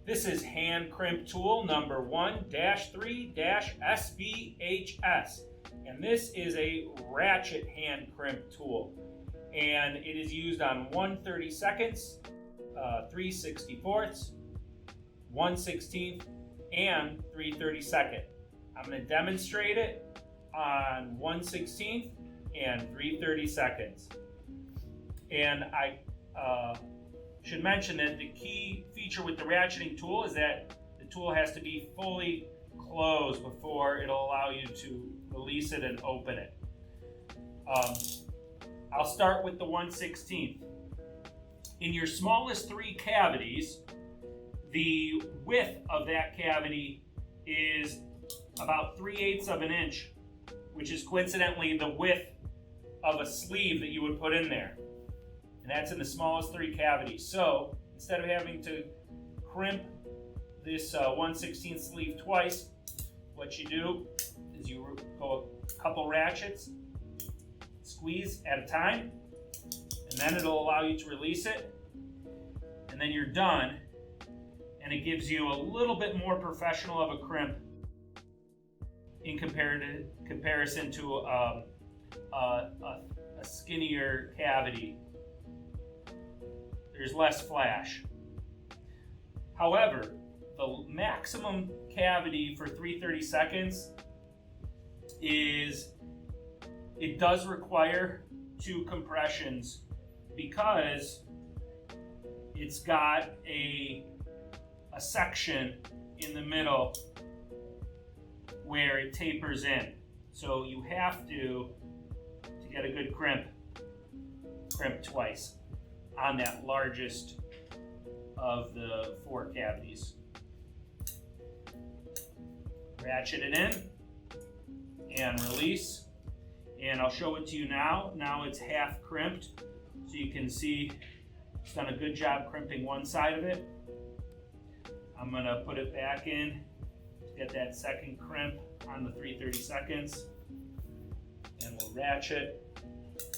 This is hand crimp tool number 1-3-SBHS, and this is a ratchet hand crimp tool, and it is used on 1/32, 3/64, 1/16, and 3/32. I'm going to demonstrate it on 1/16 and 3/32. And I should mention that the key feature with the ratcheting tool is that the tool has to be fully closed before it'll allow you to release it and open it. I'll start with the 1/16. In your smallest three cavities, the width of that cavity is about 3/8 of an inch, which is coincidentally the width of a sleeve that you would put in there. And that's in the smallest three cavities. So instead of having to crimp this 1/16 sleeve twice, what you do is you go a couple ratchets, squeeze at a time, and then it'll allow you to release it, and then you're done, and it gives you a little bit more professional of a crimp in comparison to a skinnier cavity. There's less flash. However, the maximum cavity for 3/32 is, it does require 2 compressions because it's got a section in the middle where it tapers in. So you have to get a good crimp twice on that largest of the 4 cavities. Ratchet it in and release, and I'll show it to you now. Now it's half crimped, so you can see it's done a good job crimping one side of it. I'm going to put it back in to get that second crimp on the 3/32, and we'll ratchet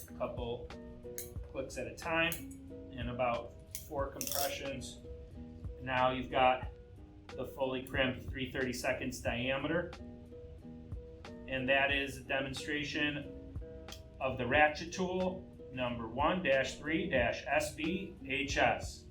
a couple clicks at a time and about 4 compressions. Now you've got the fully crimped 3/32 diameter, and that is a demonstration of the ratchet tool number 1-3-SBHS.